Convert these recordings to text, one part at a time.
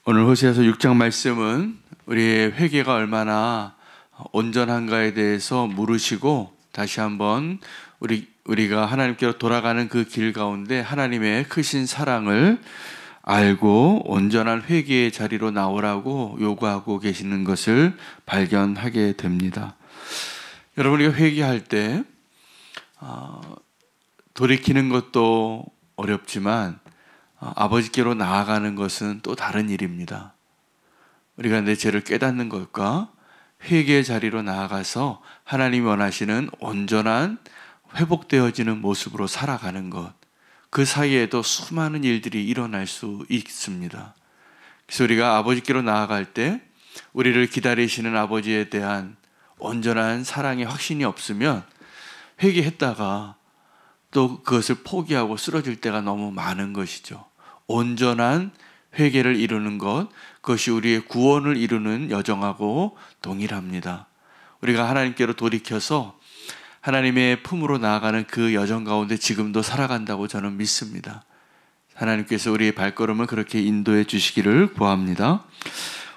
오늘 호세아서 6장 말씀은 우리의 회개가 얼마나 온전한가에 대해서 물으시고 다시 한번 우리가 하나님께로 돌아가는 그 길 가운데 하나님의 크신 사랑을 알고 온전한 회개의 자리로 나오라고 요구하고 계시는 것을 발견하게 됩니다. 여러분, 우리가 회개할 때 돌이키는 것도 어렵지만 아버지께로 나아가는 것은 또 다른 일입니다. 우리가 내 죄를 깨닫는 것과 회개의 자리로 나아가서 하나님이 원하시는 온전한 회복되어지는 모습으로 살아가는 것, 그 사이에도 수많은 일들이 일어날 수 있습니다. 그래서 우리가 아버지께로 나아갈 때 우리를 기다리시는 아버지에 대한 온전한 사랑의 확신이 없으면 회개했다가 또 그것을 포기하고 쓰러질 때가 너무 많은 것이죠. 온전한 회개를 이루는 것, 그것이 우리의 구원을 이루는 여정하고 동일합니다. 우리가 하나님께로 돌이켜서 하나님의 품으로 나아가는 그 여정 가운데 지금도 살아간다고 저는 믿습니다. 하나님께서 우리의 발걸음을 그렇게 인도해 주시기를 구합니다.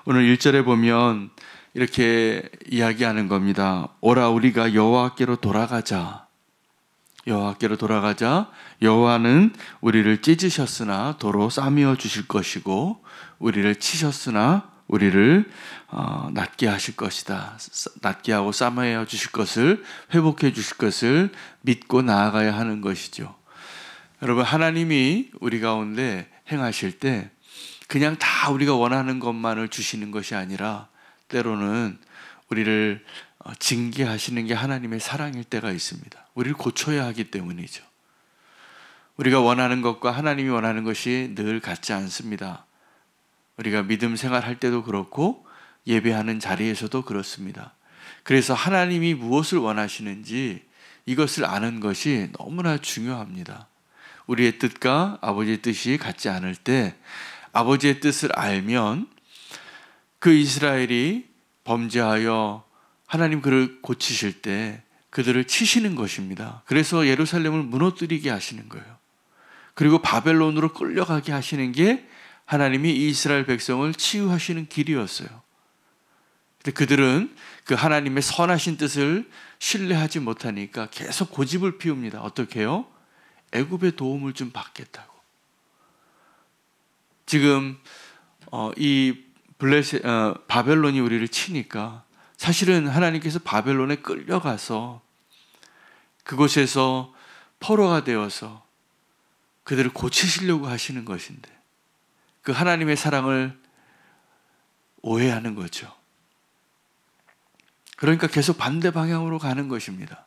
오늘 1절에 보면 이렇게 이야기하는 겁니다. 오라, 우리가 여호와께로 돌아가자. 여호와께로 돌아가자. 여호와는 우리를 찢으셨으나 도로 싸매어 주실 것이고 우리를 치셨으나 우리를 낫게 하실 것이다. 낫게 하고 싸매어 주실 것을, 회복해 주실 것을 믿고 나아가야 하는 것이죠. 여러분, 하나님이 우리 가운데 행하실 때 그냥 다 우리가 원하는 것만을 주시는 것이 아니라 때로는 우리를 징계하시는 게 하나님의 사랑일 때가 있습니다. 우리를 고쳐야 하기 때문이죠. 우리가 원하는 것과 하나님이 원하는 것이 늘 같지 않습니다. 우리가 믿음 생활할 때도 그렇고 예배하는 자리에서도 그렇습니다. 그래서 하나님이 무엇을 원하시는지 이것을 아는 것이 너무나 중요합니다. 우리의 뜻과 아버지의 뜻이 같지 않을 때 아버지의 뜻을 알면 그 이스라엘이 범죄하여 하나님 그를 고치실 때 그들을 치시는 것입니다. 그래서 예루살렘을 무너뜨리게 하시는 거예요. 그리고 바벨론으로 끌려가게 하시는 게 하나님이 이스라엘 백성을 치유하시는 길이었어요. 근데 그들은 그 하나님의 선하신 뜻을 신뢰하지 못하니까 계속 고집을 피웁니다. 어떻게 해요? 애굽의 도움을 좀 받겠다고. 지금 이 바벨론이 우리를 치니까 사실은 하나님께서 바벨론에 끌려가서 그곳에서 포로가 되어서 그들을 고치시려고 하시는 것인데 그 하나님의 사랑을 오해하는 거죠. 그러니까 계속 반대 방향으로 가는 것입니다.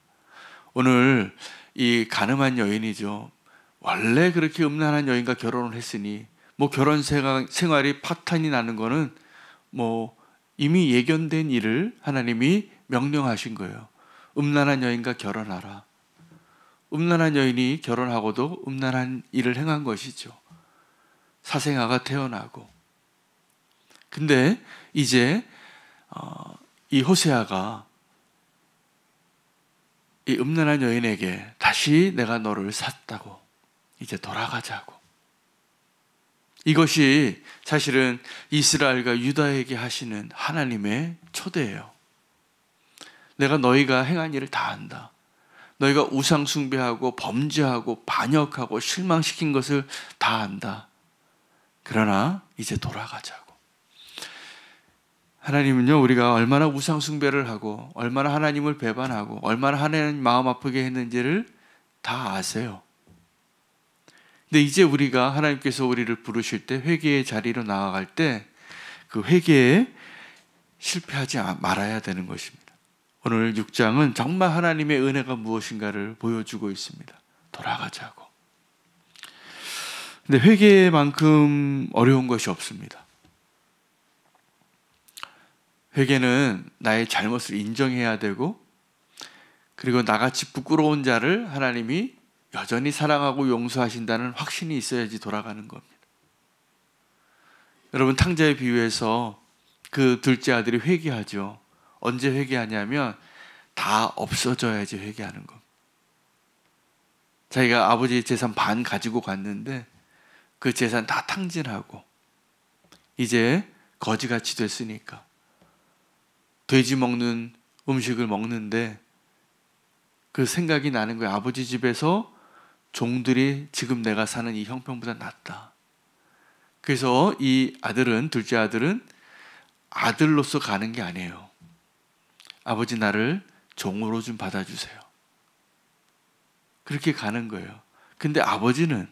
오늘 이 가늠한 여인이죠. 원래 그렇게 음란한 여인과 결혼을 했으니 결혼 생활이 파탄이 나는 거는 이미 예견된 일을 하나님이 명령하신 거예요. 음란한 여인과 결혼하라. 음란한 여인이 결혼하고도 음란한 일을 행한 것이죠. 사생아가 태어나고. 근데 이제 이 호세아가 이 음란한 여인에게 다시 내가 너를 샀다고, 이제 돌아가자고. 이것이 사실은 이스라엘과 유다에게 하시는 하나님의 초대예요. 내가 너희가 행한 일을 다 안다. 너희가 우상 숭배하고 범죄하고 반역하고 실망시킨 것을 다 안다. 그러나 이제 돌아가자고. 하나님은요, 우리가 얼마나 우상 숭배를 하고 얼마나 하나님을 배반하고 얼마나 하나님 마음 아프게 했는지를 다 아세요. 근데 이제 우리가 하나님께서 우리를 부르실 때 회개의 자리로 나아갈 때 그 회개에 실패하지 말아야 되는 것입니다. 오늘 6장은 정말 하나님의 은혜가 무엇인가를 보여주고 있습니다. 돌아가자고. 근데 회개만큼 어려운 것이 없습니다. 회개는 나의 잘못을 인정해야 되고 그리고 나같이 부끄러운 자를 하나님이 여전히 사랑하고 용서하신다는 확신이 있어야지 돌아가는 겁니다. 여러분, 탕자의 비유에서 그 둘째 아들이 회개하죠. 언제 회개하냐면 다 없어져야지 회개하는 겁니다. 자기가 아버지 재산 반 가지고 갔는데 그 재산 다 탕진하고 이제 거지같이 됐으니까. 돼지 먹는 음식을 먹는데 그 생각이 나는 거예요. 아버지 집에서 종들이 지금 내가 사는 이 형편보다 낫다. 그래서 이 아들은, 둘째 아들은 아들로서 가는 게 아니에요. 아버지 나를 종으로 좀 받아주세요. 그렇게 가는 거예요. 근데 아버지는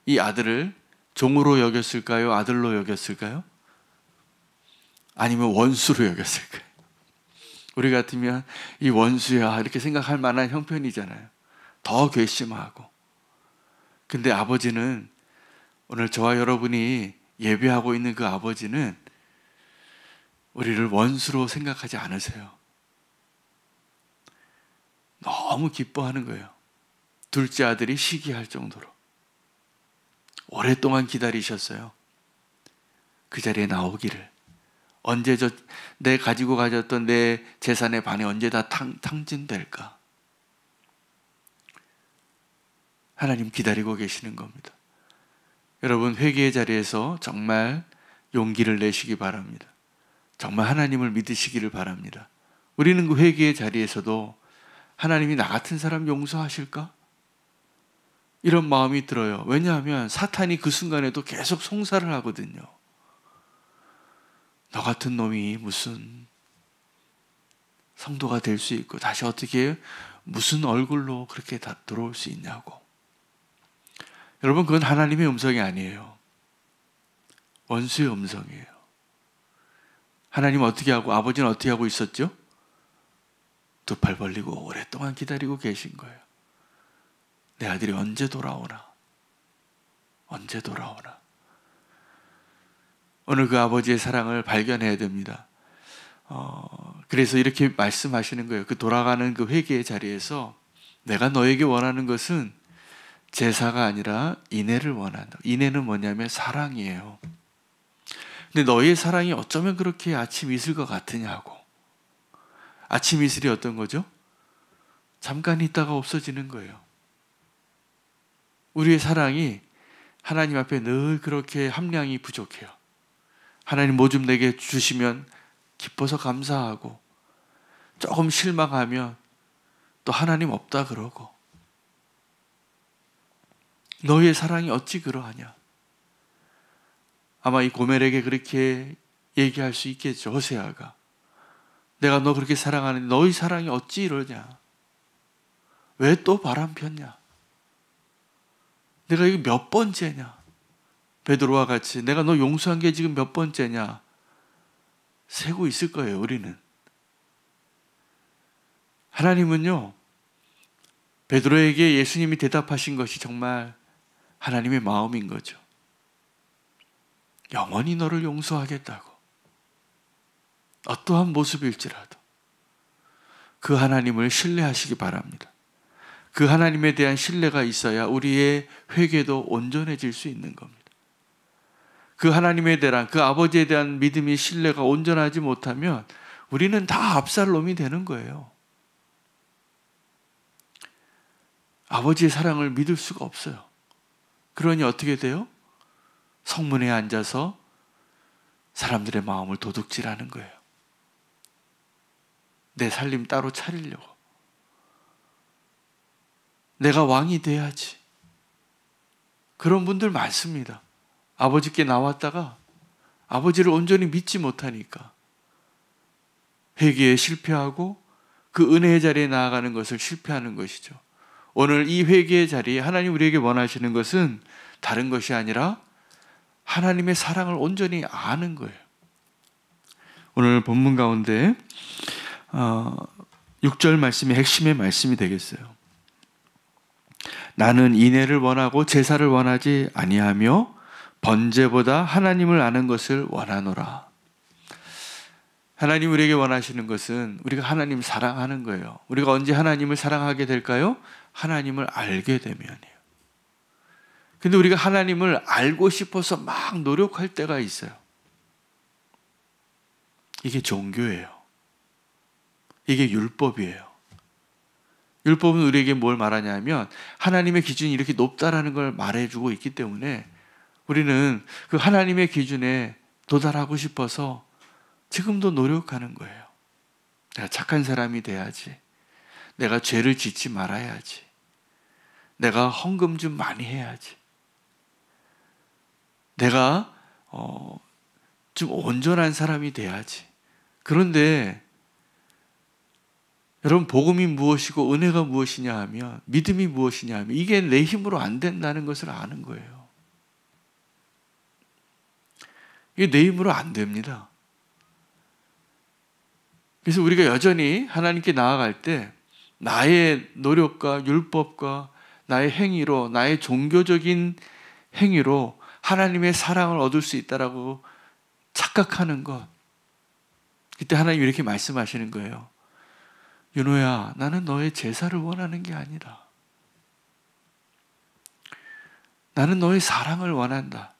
이 아들을 종으로 여겼을까요? 아들로 여겼을까요? 아니면 원수로 여겼을까요? 우리 같으면 이 원수야 이렇게 생각할 만한 형편이잖아요. 더 괘씸하고. 근데 아버지는, 오늘 저와 여러분이 예배하고 있는 그 아버지는 우리를 원수로 생각하지 않으세요. 너무 기뻐하는 거예요. 둘째 아들이 시기할 정도로. 오랫동안 기다리셨어요. 그 자리에 나오기를. 언제 내 가지고 가졌던 내 재산의 반이 언제 다 탕진될까? 하나님 기다리고 계시는 겁니다. 여러분, 회개의 자리에서 정말 용기를 내시기 바랍니다. 정말 하나님을 믿으시기를 바랍니다. 우리는 그 회개의 자리에서도 하나님이 나 같은 사람 용서하실까? 이런 마음이 들어요. 왜냐하면 사탄이 그 순간에도 계속 송사를 하거든요. 너 같은 놈이 무슨 성도가 될 수 있고 다시 어떻게 무슨 얼굴로 그렇게 다 들어올 수 있냐고. 여러분, 그건 하나님의 음성이 아니에요. 원수의 음성이에요. 하나님 어떻게 하고, 아버지는 어떻게 하고 있었죠? 두 팔 벌리고 오랫동안 기다리고 계신 거예요. 내 아들이 언제 돌아오나? 언제 돌아오나? 오늘 그 아버지의 사랑을 발견해야 됩니다. 그래서 이렇게 말씀하시는 거예요. 그 돌아가는 그 회개의 자리에서 내가 너에게 원하는 것은 제사가 아니라 인애를 원한다. 인애는 뭐냐면 사랑이에요. 근데 너의 사랑이 어쩌면 그렇게 아침 이슬 것 같으냐고. 아침 이슬이 어떤 거죠? 잠깐 있다가 없어지는 거예요. 우리의 사랑이 하나님 앞에 늘 그렇게 함량이 부족해요. 하나님 뭐 좀 내게 주시면 기뻐서 감사하고, 조금 실망하면 또 하나님 없다 그러고. 너의 사랑이 어찌 그러하냐? 아마 이 고멜에게 그렇게 얘기할 수 있겠죠. 호세아가. 내가 너 그렇게 사랑하는데 너의 사랑이 어찌 이러냐? 왜 또 바람 폈냐? 내가 이거 몇 번째냐? 베드로와 같이 내가 너 용서한 게 지금 몇 번째냐? 세고 있을 거예요, 우리는. 하나님은요, 베드로에게 예수님이 대답하신 것이 정말 하나님의 마음인 거죠. 영원히 너를 용서하겠다고. 어떠한 모습일지라도 그 하나님을 신뢰하시기 바랍니다. 그 하나님에 대한 신뢰가 있어야 우리의 회개도 온전해질 수 있는 겁니다. 그 하나님에 대한, 그 아버지에 대한 믿음이, 신뢰가 온전하지 못하면 우리는 다 압살롬이 되는 거예요. 아버지의 사랑을 믿을 수가 없어요. 그러니 어떻게 돼요? 성문에 앉아서 사람들의 마음을 도둑질하는 거예요. 내 살림 따로 차리려고. 내가 왕이 돼야지. 그런 분들 많습니다. 아버지께 나왔다가 아버지를 온전히 믿지 못하니까 회개에 실패하고 그 은혜의 자리에 나아가는 것을 실패하는 것이죠. 오늘 이 회개의 자리에 하나님 우리에게 원하시는 것은 다른 것이 아니라 하나님의 사랑을 온전히 아는 거예요. 오늘 본문 가운데 6절 말씀이 핵심의 말씀이 되겠어요. 나는 인애를 원하고 제사를 원하지 아니하며 번제보다 하나님을 아는 것을 원하노라. 하나님 우리에게 원하시는 것은 우리가 하나님 사랑하는 거예요. 우리가 언제 하나님을 사랑하게 될까요? 하나님을 알게 되면이에요. 근데 우리가 하나님을 알고 싶어서 막 노력할 때가 있어요. 이게 종교예요. 이게 율법이에요. 율법은 우리에게 뭘 말하냐면 하나님의 기준이 이렇게 높다라는 걸 말해주고 있기 때문에 우리는 그 하나님의 기준에 도달하고 싶어서 지금도 노력하는 거예요. 내가 착한 사람이 돼야지. 내가 죄를 짓지 말아야지. 내가 헌금 좀 많이 해야지. 내가 좀 온전한 사람이 돼야지. 그런데 여러분, 복음이 무엇이고 은혜가 무엇이냐 하면, 믿음이 무엇이냐 하면 이게 내 힘으로 안 된다는 것을 아는 거예요. 이게 내 힘으로 안 됩니다. 그래서 우리가 여전히 하나님께 나아갈 때 나의 노력과 율법과 나의 행위로, 나의 종교적인 행위로 하나님의 사랑을 얻을 수 있다라고 착각하는 것, 그때 하나님이 이렇게 말씀하시는 거예요. 윤호야, 나는 너의 제사를 원하는 게 아니라 나는 너의 사랑을 원한다.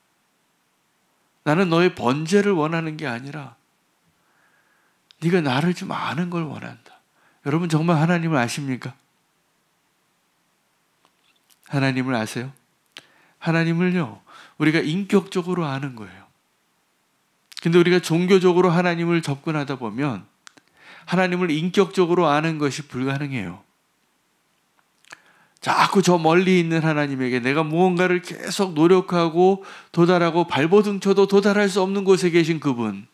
나는 너의 번제를 원하는 게 아니라 네가 나를 좀 아는 걸 원한다. 여러분, 정말 하나님을 아십니까? 하나님을 아세요? 하나님을요, 우리가 인격적으로 아는 거예요. 근데 우리가 종교적으로 하나님을 접근하다 보면 하나님을 인격적으로 아는 것이 불가능해요. 자꾸 저 멀리 있는 하나님에게 내가 무언가를 계속 노력하고 도달하고 발버둥 쳐도 도달할 수 없는 곳에 계신 그분,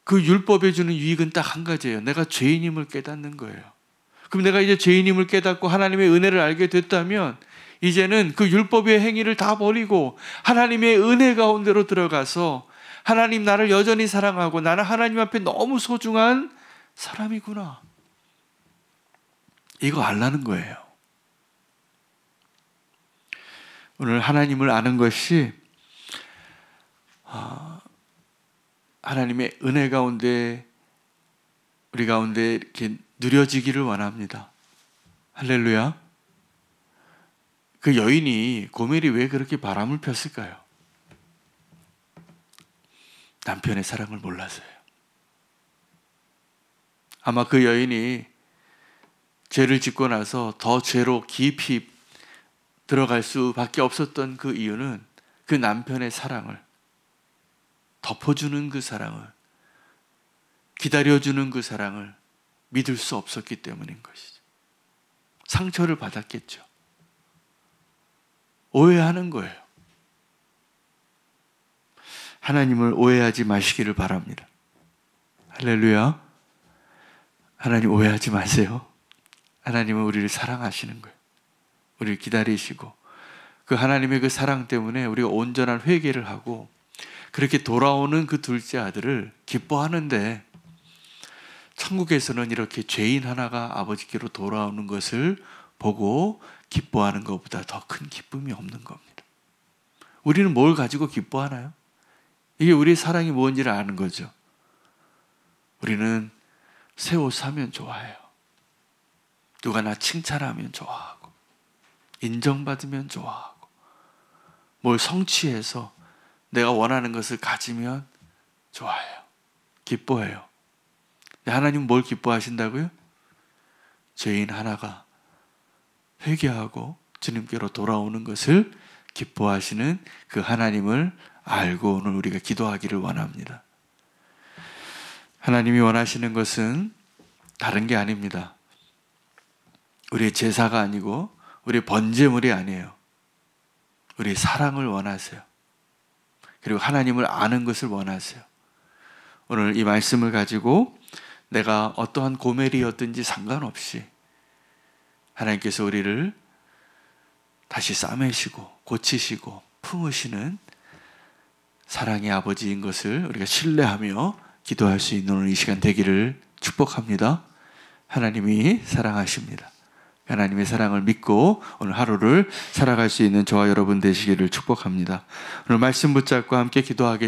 그 율법에 주는 유익은 딱 한 가지예요. 내가 죄인임을 깨닫는 거예요. 그럼 내가 이제 죄인임을 깨닫고 하나님의 은혜를 알게 됐다면 이제는 그 율법의 행위를 다 버리고 하나님의 은혜 가운데로 들어가서 하나님 나를 여전히 사랑하고 나는 하나님 앞에 너무 소중한 사람이구나, 이거 알라는 거예요. 오늘 하나님을 아는 것이 하나님의 은혜 가운데 우리 가운데 이렇게 누려지기를 원합니다. 할렐루야. 그 여인이, 고멜이 왜 그렇게 바람을 폈을까요? 남편의 사랑을 몰라서요. 아마 그 여인이 죄를 짓고 나서 더 죄로 깊이 들어갈 수밖에 없었던 그 이유는 그 남편의 사랑을, 덮어주는 그 사랑을, 기다려주는 그 사랑을 믿을 수 없었기 때문인 것이죠. 상처를 받았겠죠. 오해하는 거예요. 하나님을 오해하지 마시기를 바랍니다. 할렐루야. 하나님 오해하지 마세요. 하나님은 우리를 사랑하시는 거예요. 우리를 기다리시고 그 하나님의 그 사랑 때문에 우리가 온전한 회개를 하고 그렇게 돌아오는 그 둘째 아들을 기뻐하는데, 천국에서는 이렇게 죄인 하나가 아버지께로 돌아오는 것을 보고 기뻐하는 것보다 더 큰 기쁨이 없는 겁니다. 우리는 뭘 가지고 기뻐하나요? 이게 우리의 사랑이 뭔지를 아는 거죠. 우리는 새 옷 사면 좋아해요. 누가 나 칭찬하면 좋아하고, 인정받으면 좋아하고, 뭘 성취해서 내가 원하는 것을 가지면 좋아해요. 기뻐해요. 하나님은 뭘 기뻐하신다고요? 죄인 하나가 회개하고 주님께로 돌아오는 것을 기뻐하시는 그 하나님을 알고 오늘 우리가 기도하기를 원합니다. 하나님이 원하시는 것은 다른 게 아닙니다. 우리의 제사가 아니고 우리의 번제물이 아니에요. 우리의 사랑을 원하세요. 그리고 하나님을 아는 것을 원하세요. 오늘 이 말씀을 가지고 내가 어떠한 고멜이었든지 상관없이 하나님께서 우리를 다시 싸매시고 고치시고 품으시는 사랑의 아버지인 것을 우리가 신뢰하며 기도할 수 있는 오늘 이 시간 되기를 축복합니다. 하나님이 사랑하십니다. 하나님의 사랑을 믿고 오늘 하루를 살아갈 수 있는 저와 여러분 되시기를 축복합니다. 오늘 말씀 붙잡고 함께 기도하겠습니다.